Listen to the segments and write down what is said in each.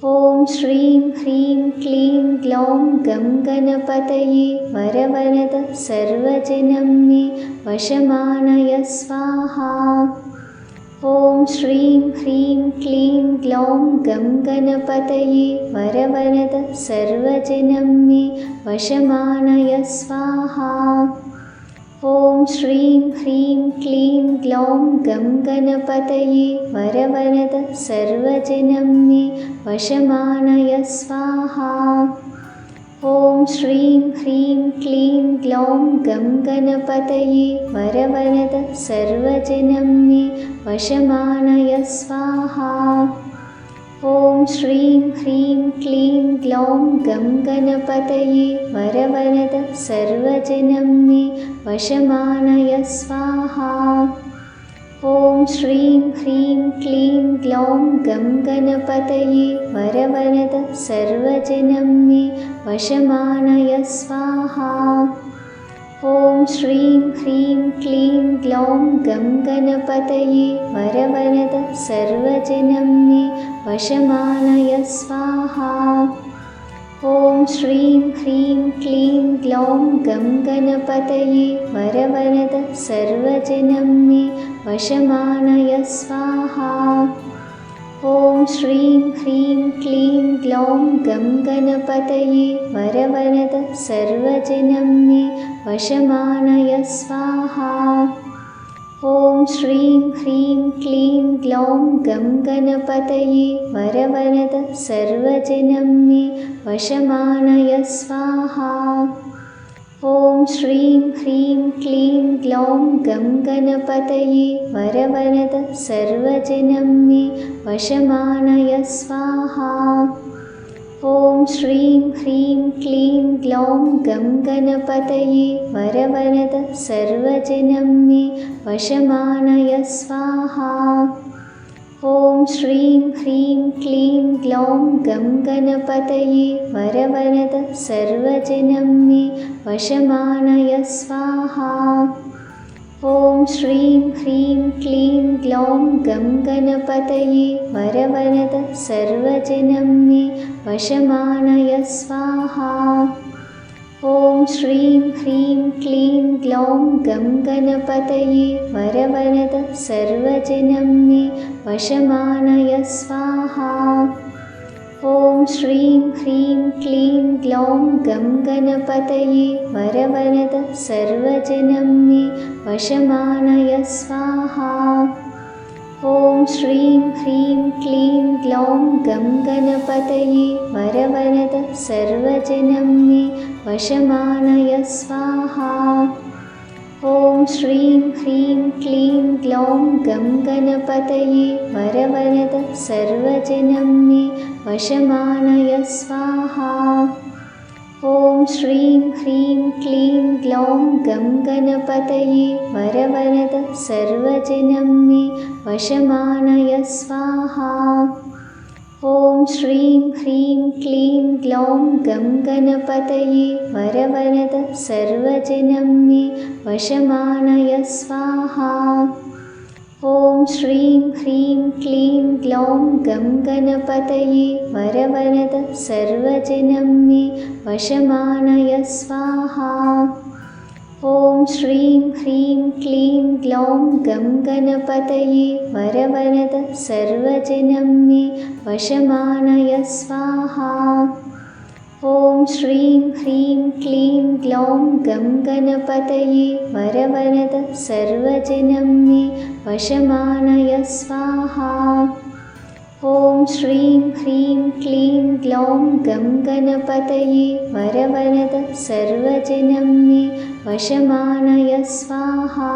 ॐ श्रीं ह्रीं क्लीं ग्लौं गं गणपतये वरवरद सर्वजनं मे वशमानय स्वाहा। ॐ श्रीं ह्रीं क्लीं ग्लौं गं गणपतये वरवरद सर्वजनं मे वशमानय स्वाहा। ॐ श्रीं ह्रीं क्लीं ग्लौं गं गणपतये वरवरद सर्वजनं मे वशमानय स्वाहा। ॐ श्रीं ह्रीं क्लीं ग्लौं गं गणपतये वरवरद सर्वजनं मे वशमानय स्वाहा। ॐ श्रीं ह्रीं क्लीं ग्लौं गं गणपतये वरवरद सर्वजनं मे वशमानय स्वाहा। ॐ श्रीं ह्रीं क्लीं ग्लौं गं गणपतये वरवरद सर्वजनं मे वशमानय स्वाहा। ॐ श्रीं ह्रीं क्लीं ग्लौं गं गणपतये वरवरद सर्वजनं मे वशमानय स्वाहा। ॐ श्रीं ह्रीं क्लीं ग्लौं गं गणपतये वरवरद सर्वजनं मे वशमानय स्वाहा। ॐ श्रीं ह्रीं क्लीं ग्लौं गं गणपतये वरवरद सर्वजनं मे वशमानय स्वाहा। ॐ श्रीं ह्रीं क्लीं ग्लौं गं गणपतये वरवरद सर्वजनं मे वशमानय स्वाहा। ॐ श्रीं ह्रीं क्लीं ग्लौं गं गणपतये वरवरद सर्वजनं मे वशमानय स्वाहा। ॐ श्रीं ह्रीं क्लीं ग्लौं गं गणपतये वरवरद सर्वजनं मे वशमानय स्वाहा। ॐ श्रीं ह्रीं क्लीं ग्लौं गं गणपतये वरवरद सर्वजनं मे वशमानय स्वाहा। ॐ श्रीं ह्रीं क्लीं ग्लौं गं गणपतये वरवरद सर्वजनं मे वशमानय स्वाहा। ॐ श्रीं ह्रीं क्लीं ग्लौं गं गणपतये वरवरद सर्वजनं मे वशमानय स्वाहा। ॐ श्रीं ह्रीं क्लीं ग्लौं गं गणपतये वरवरद सर्वजनं मे वशमानय स्वाहा। ॐ श्रीं ह्रीं क्लीं ग्लौं गं गणपतये वरवरद सर्वजनं मे वशमानय स्वाहा। ॐ श्रीं ह्रीं क्लीं ग्लौं गं गणपतये वरवरद सर्वजनं मे वशमानय स्वाहा। ॐ श्रीं ह्रीं क्लीं ग्लौं गं गणपतये वरवरद सर्वजनं मे वशमानय स्वाहा। ॐ श्रीं ह्रीं क्लीं ग्लौं गं गणपतये वरवरद सर्वजनं मे वशमानय स्वाहा। ॐ श्रीं ह्रीं क्लीं ग्लौं गं गणपतये वरवरद सर्वजनं मे वशमानय स्वाहा। ॐ श्रीं ह्रीं क्लीं ग्लौं गं गणपतये वरवरद सर्वजनं मे वशमानय स्वाहा। ॐ श्रीं ह्रीं क्लीं ग्लौं गं गणपतये वरवरद सर्वजनं मे वशमानय स्वाहा। ॐ श्रीं ह्रीं क्लीं ग्लौं गं गणपतये वरवरद सर्वजनं मे वशमानय स्वाहा।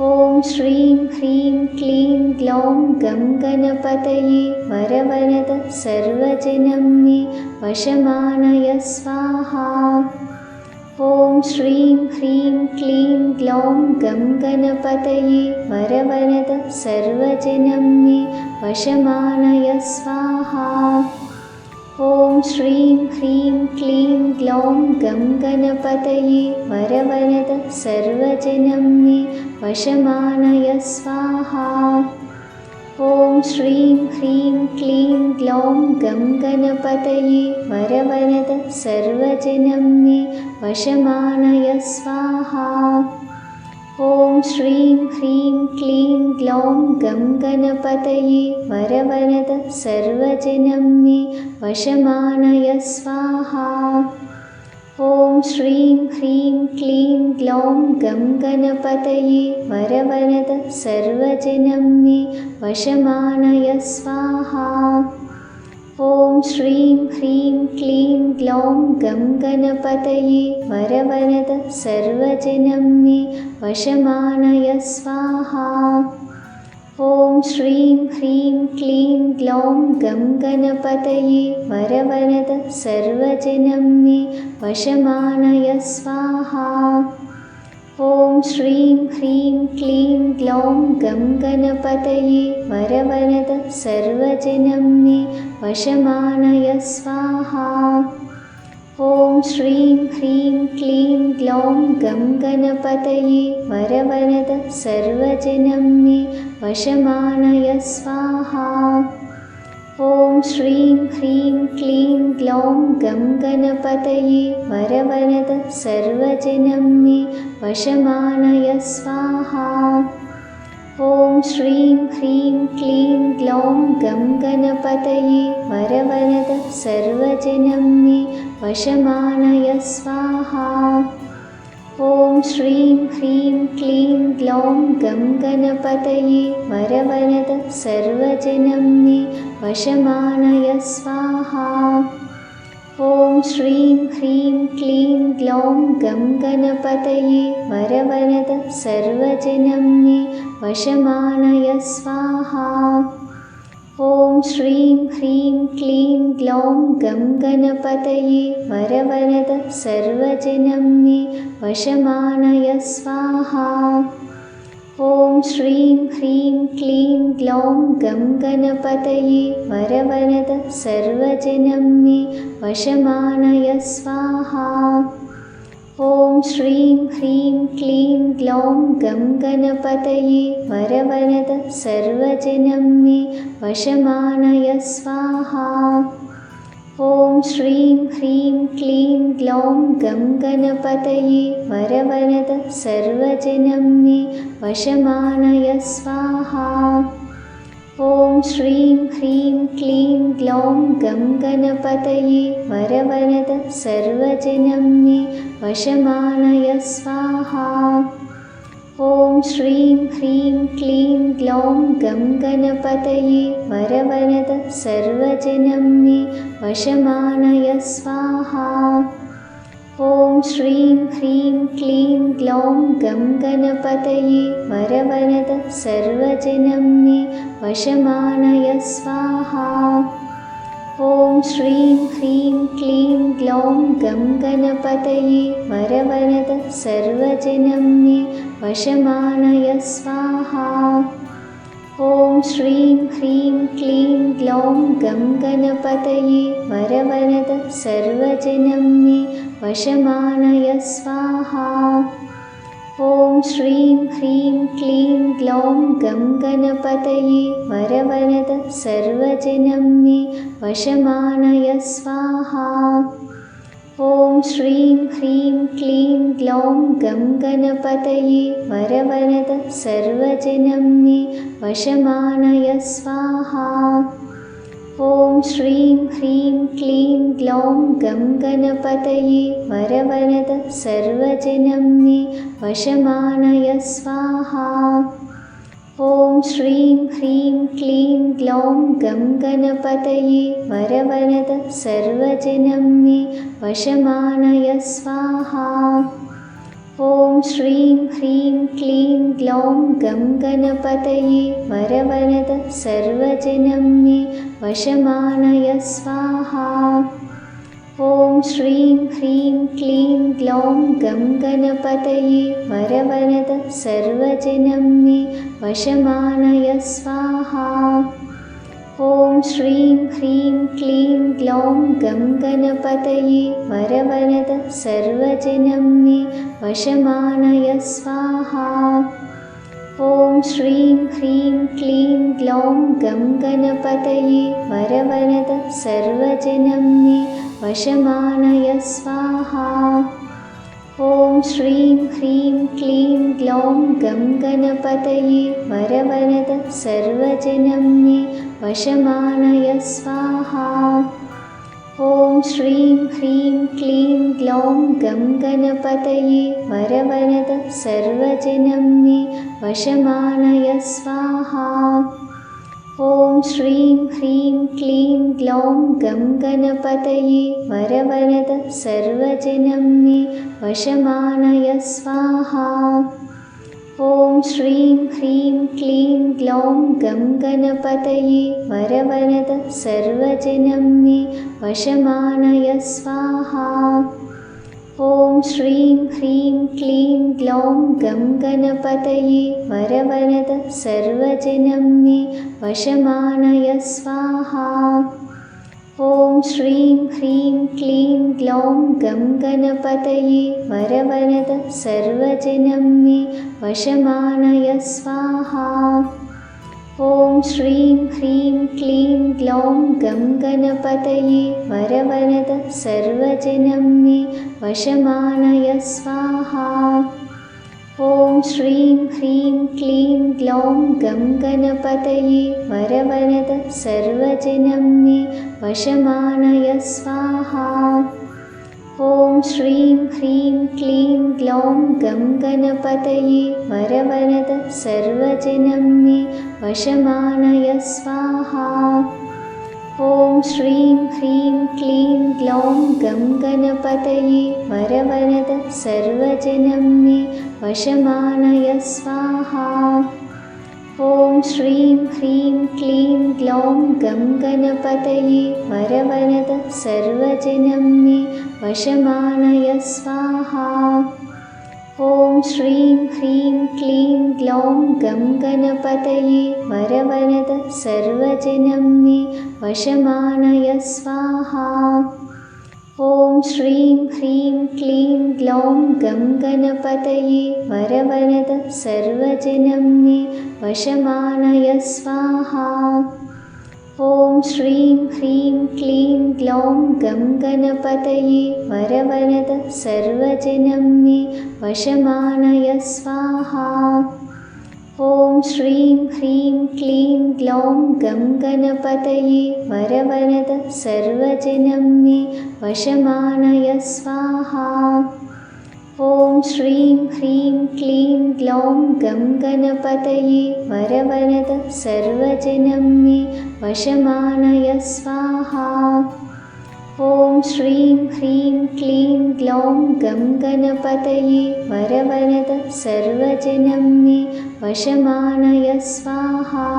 ॐ श्रीं ह्रीं क्लीं ग्लौं गं गणपतये वरवरद सर्वजनं मे वशमानय स्वाहा। ॐ श्रीं ह्रीं क्लीं ग्लौं गं गणपतये वरवरद सर्वजनं मे वशमानय स्वाहा। ॐ श्रीं ह्रीं क्लीं ग्लौं गं गणपतये वरवरद सर्वजनं मे वशमानय स्वाहा। ॐ श्रीं ह्रीं क्लीं ग्लौं गं गणपतये वरवरद सर्वजनं मे वशमानय स्वाहा। ॐ श्रीं ह्रीं क्लीं ग्लौं गं गणपतये वरवरद सर्वजनं मे वशमानय स्वाहा। ॐ श्रीं ह्रीं क्लीं ग्लौं गं गणपतये वरवरद सर्वजनं मे वशमानय स्वाहा। ॐ श्रीं ह्रीं क्लीं ग्लौं गं गणपतये वरवरद सर्वजनं मे वशमानय स्वाहा। ॐ श्रीं ह्रीं क्लीं ग्लौं गं गणपतये वरवरद सर्वजनं मे वशमानय स्वाहा। ॐ श्रीं ह्रीं क्लीं ग्लौं गं गणपतये वरवरद सर्वजनं मे वशमानय स्वाहा। ॐ श्रीं ह्रीं क्लीं ग्लौं गं गणपतये वरवरद सर्वजनं मे वशमानय स्वाहा। ॐ श्रीं ह्रीं क्लीं ग्लौं गं गणपतये वरवरद सर्वजनं मे वशमानय स्वाहा। ॐ श्रीं ह्रीं क्लीं ग्लौं गं गणपतये वरवरद सर्वजनं मे वशमानय स्वाहा। ॐ श्रीं ह्रीं क्लीं ग्लौं गं गणपतये वरवरद सर्वजनं मे वशमानय स्वाहा। ॐ श्रीं ह्रीं क्लीं ग्लौं गं गणपतये वरवरद सर्वजनं मे वशमानय स्वाहा। ॐ श्रीं ह्रीं क्लीं ग्लौं गं गणपतये वरवरद सर्वजनं मे वशमानय स्वाहा। ॐ श्रीं ह्रीं क्लीं ग्लौं गं गणपतये वरवरद सर्वजनं मे वशमानय स्वाहा। ॐ श्रीं ह्रीं क्लीं ग्लौं गं गणपतये वरवरद सर्वजनं मे वशमानय स्वाहा। ॐ श्रीं ह्रीं क्लीं ग्लौं गं गणपतये वरवरद सर्वजनं मे वशमानय स्वाहा। ॐ श्रीं ह्रीं क्लीं ग्लौं गं गणपतये वरवरद सर्वजनं मे वशमानय स्वाहा। ॐ श्रीं ह्रीं क्लीं ग्लौं गं गणपतये वरवरद सर्वजनं मे वशमानय स्वाहा। ॐ श्रीं ह्रीं क्लीं ग्लौं गं गणपतये वरवरद सर्वजनं मे वशमानय स्वाहा। ॐ श्रीं ह्रीं क्लीं ग्लौं गं गणपतये वरवरद सर्वजनं मे वशमानय स्वाहा। ॐ श्रीं ह्रीं क्लीं ग्लौं गं गणपतये वरवरद सर्वजनं मे वशमानय स्वाहा। ॐ श्रीं ह्रीं क्लीं ग्लौं गं गणपतये वरवरद सर्वजनं मे वशमानय स्वाहा। ॐ श्रीं ह्रीं क्लीं ग्लौं गं गणपतये वरवरद सर्वजनं मे वशमानय स्वाहा। ॐ श्रीं ह्रीं क्लीं ग्लौं गं गणपतये वरवरद सर्वजनं मे वशमानय स्वाहा। ॐ श्रीं ह्रीं क्लीं ग्लौं गं गणपतये वरवरद सर्वजनं मे वशमानय स्वाहा। ॐ श्रीं ह्रीं क्लीं ग्लौं गं गणपतये वरवरद सर्वजनं मे वशमानय स्वाहा। ॐ श्रीं ह्रीं क्लीं ग्लौं गं गणपतये वरवरद सर्वजनं मे वशमानय स्वाहा। ॐ श्रीं ह्रीं क्लीं ग्लौं गं गणपतये वरवरद सर्वजनं मे वशमानय स्वाहा। ॐ श्रीं ह्रीं क्लीं ग्लौं गं गणपतये वरवरद सर्वजनं मे वशमानय स्वाहा। ॐ श्रीं ह्रीं क्लीं ग्लौं गं गणपतये वरवरद सर्वजनं मे वशमानय स्वाहा। ॐ श्रीं ह्रीं क्लीं ग्लौं गं गणपतये वरवरद सर्वजनं मे वशमानय स्वाहा। ॐ श्रीं ह्रीं क्लीं ग्लौं गं गणपतये वरवरद सर्वजनं मे वशमानय स्वाहा। ॐ श्रीं ह्रीं क्लीं ग्लौं गं गणपतये वरवरद सर्वजनं मे वशमानय स्वाहा। ॐ श्रीं ह्रीं क्लीं ग्लौं गं गणपतये वरवरद सर्वजनं मे वशमानय स्वाहा। ॐ श्रीं ह्रीं क्लीं ग्लौं गं गणपतये वरवरद सर्वजनं मे वशमानय स्वाहा। ॐ श्रीं ह्रीं क्लीं ग्लौं गं गणपतये वरवरद सर्वजनं मे वशमानय स्वाहा। ॐ श्रीं ह्रीं क्लीं ग्लौं गं गणपतये वरवरद सर्वजनं मे वशमानय स्वाहा। ॐ श्रीं ह्रीं क्लीं ग्लौं गं गणपतये वरवरद सर्वजनं मे वशमानय स्वाहा। ॐ श्रीं ह्रीं क्लीं ग्लौं गं गणपतये वरवरद सर्वजनं मे वशमानय स्वाहा। ॐ श्रीं ह्रीं क्लीं ग्लौं गं गणपतये वरवरद सर्वजनं मे वशमानय स्वाहा। ॐ श्रीं ह्रीं क्लीं ग्लौं गं गणपतये वरवरद सर्वजनं मे वशमानय स्वाहा। ॐ श्रीं ह्रीं क्लीं ग्लौं गं गणपतये वरवरद सर्वजनं मे वशमानय स्वाहा। ॐ श्रीं ह्रीं क्लीं ग्लौं गं गणपतये वरवरद सर्वजनं मे वशमानय स्वाहा। ॐ श्रीं ह्रीं क्लीं ग्लौं गं गणपतये वरवरद सर्वजनं मे वशमानय स्वाहा। ॐ श्रीं ह्रीं क्लीं ग्लौं गं गणपतये वरवरद सर्वजनं मे वशमानय स्वाहा। ॐ श्रीं ह्रीं क्लीं ग्लौं गं गणपतये वरवरद सर्वजनं मे वशमानय स्वाहा।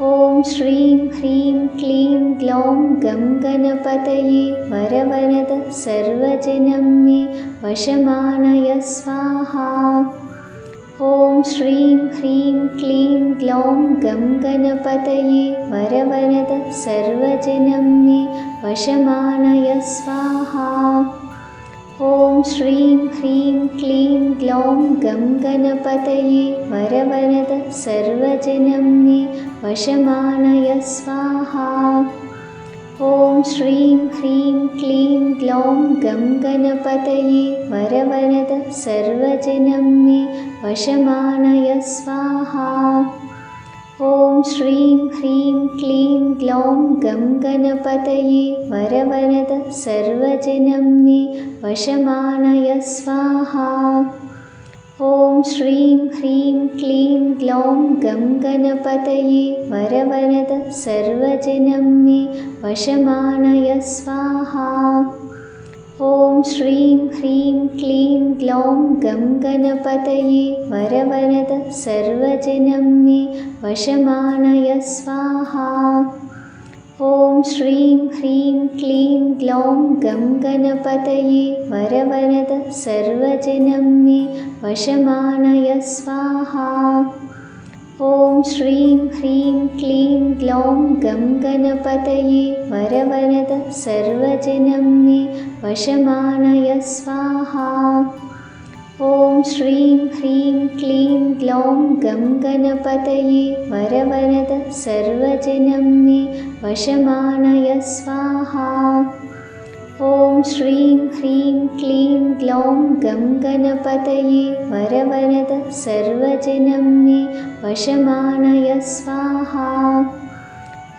ॐ श्रीं ह्रीं क्लीं ग्लौं गं गणपतये वरवरद सर्वजनं मे वशमानय स्वाहा। ॐ श्रीं ह्रीं क्लीं ग्लौं गं गणपतये वरवरद सर्वजनं मे वशमानय स्वाहा। ॐ श्रीं ह्रीं क्लीं ग्लौं गं गणपतये वरवरद सर्वजनं मे वशमानय स्वाहा। ॐ श्रीं ह्रीं क्लीं ग्लौं गं गणपतये वरवरद सर्वजनं मे वशमानय स्वाहा। ॐ श्रीं ह्रीं क्लीं ग्लौं गं गणपतये वरवरद सर्वजनं मे वशमानय स्वाहा। ॐ श्रीं ह्रीं क्लीं ग्लौं गं गणपतये वरवरद सर्वजनं मे वशमानय स्वाहा। ॐ श्रीं ह्रीं क्लीं ग्लौं गं गणपतये वरवरद सर्वजनं मे वशमानय स्वाहा। ॐ श्रीं ह्रीं क्लीं ग्लौं गं गणपतये वरवरद सर्वजनं मे वशमानय स्वाहा। ॐ श्रीं ह्रीं क्लीं ग्लौं गं गणपतये वरवरद सर्वजनं मे वशमानय स्वाहा। ॐ श्रीं ह्रीं क्लीं ग्लौं गं गणपतये वरवरद सर्वजनं मे वशमानय स्वाहा। ॐ श्रीं ह्रीं क्लीं ग्लौं गं गणपतये वरवरद सर्वजनं मे वशमानय स्वाहा।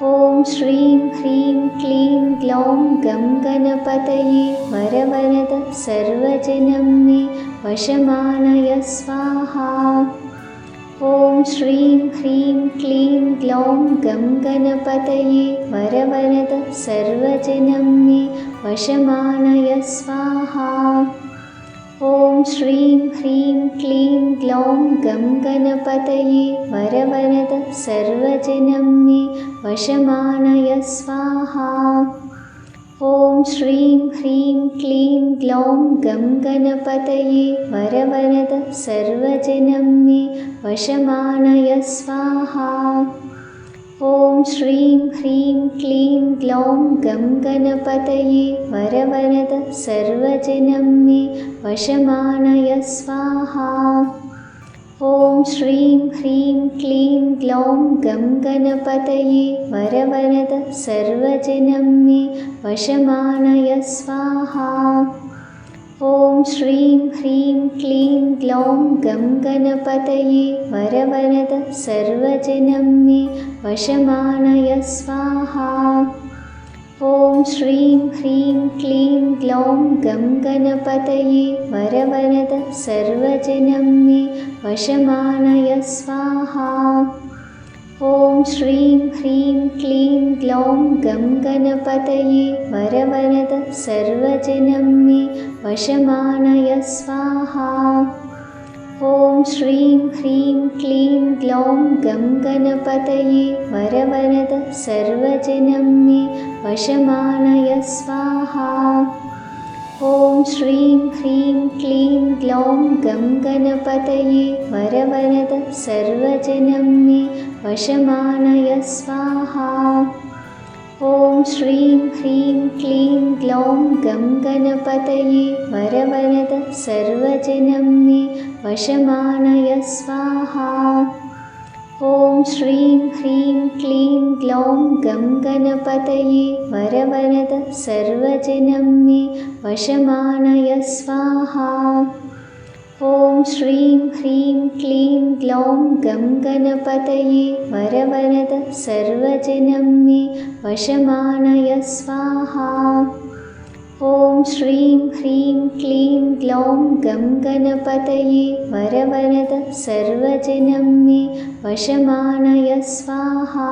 ॐ श्रीं ह्रीं क्लीं ग्लौं गं गणपतये वरवरद सर्वजनं मे वशमानय स्वाहा। ॐ श्रीं ह्रीं क्लीं ग्लौं गं गणपतये वरवरद सर्वजनं मे वशमानय स्वाहा। ॐ श्रीं ह्रीं क्लीं ग्लौं गं गणपतये वरवरद सर्वजनं मे वशमानय स्वाहा। ॐ श्रीं ह्रीं क्लीं ग्लौं गं गणपतये वरवरद सर्वजनं मे वशमानय स्वाहा। ॐ श्रीं ह्रीं क्लीं ग्लौं गं गणपतये वरवरद सर्वजनं मे वशमानय स्वाहा। ॐ श्रीं ह्रीं क्लीं ग्लौं गं गणपतये वरवरद सर्वजनं मे वशमानय स्वाहा। ॐ श्रीं ह्रीं क्लीं ग्लौं गं गणपतये वरवरद सर्वजनं मे वशमानय स्वाहा। ॐ श्रीं ह्रीं क्लीं ग्लौं गं गणपतये वरवरद सर्वजनं मे वशमानय स्वाहा। ॐ श्रीं ह्रीं क्लीं ग्लौं गं गणपतये वरवरद सर्वजनं मे वशमानय स्वाहा। ॐ श्रीं ह्रीं क्लीं ग्लौं गं गणपतये वरवरद सर्वजनं मे वशमानय स्वाहा। ॐ श्रीं ह्रीं क्लीं ग्लौं गं गणपतये वरवरद सर्वजनं मे वशमानय स्वाहा। ॐ श्रीं ह्रीं क्लीं ग्लौं गं गणपतये वरवरद सर्वजनं मे वशमानय स्वाहा। ॐ श्रीं ह्रीं क्लीं ग्लौं गं गणपतये वरवरद सर्वजनं मे वशमानय स्वाहा। ॐ श्रीं ह्रीं क्लीं ग्लौं गं गणपतये वरवरद सर्वजनं मे वशमानय स्वाहा। ॐ श्रीं ह्रीं क्लीं ग्लौं गं गणपतये वरवरद सर्वजनं मे वशमानय स्वाहा।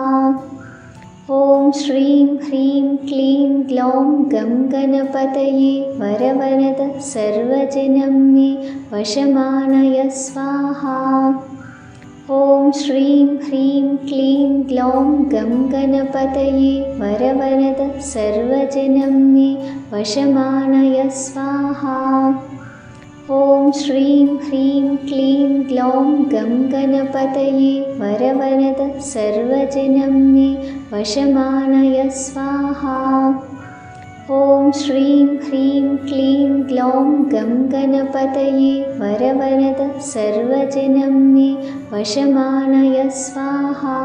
ॐ श्रीं ह्रीं क्लीं ग्लौं गं गणपतये वरवरद सर्वजनं मे वशमानय स्वाहा। ॐ श्रीं ह्रीं क्लीं ग्लौं गं गणपतये वरवरद सर्वजनं मे वशमानय स्वाहा। ॐ श्रीं ह्रीं क्लीं ग्लौं गं गणपतये वरवरद सर्वजनं मे वशमानय स्वाहा। ॐ श्रीं ह्रीं क्लीं ग्लौं गं गणपतये वरवरद सर्वजनं मे वशमानय स्वाहा।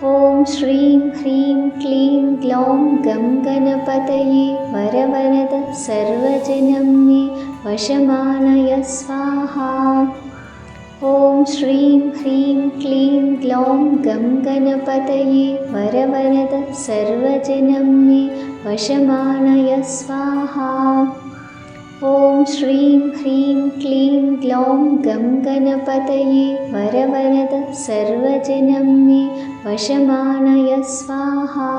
ॐ श्रीं ह्रीं क्लीं ग्लौं गं गणपतये वरवरद सर्वजनं मे वशमानय स्वाहा। ॐ श्रीं ह्रीं क्लीं ग्लौं गं गणपतये वरवरद सर्वजनं मे वशमानय स्वाहा। ॐ श्रीं ह्रीं क्लीं ग्लौं गं गणपतये वरवरद सर्वजनं मे वशमानय स्वाहा।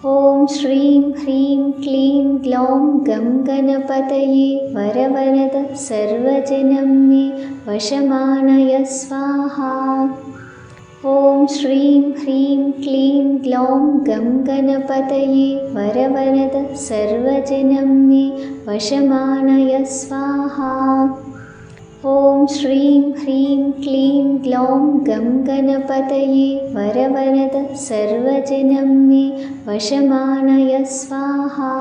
ॐ श्रीं ह्रीं क्लीं ग्लौं गं गणपतये वरवरद सर्वजनं मे वशमानय स्वाहा। ॐ श्रीं ह्रीं क्लीं ग्लौं गं गणपतये वरवरद सर्वजनं मे वशमानय स्वाहा। ॐ श्रीं ह्रीं क्लीं ग्लौं गं गणपतये वरवरद सर्वजनं मे वशमानय स्वाहा।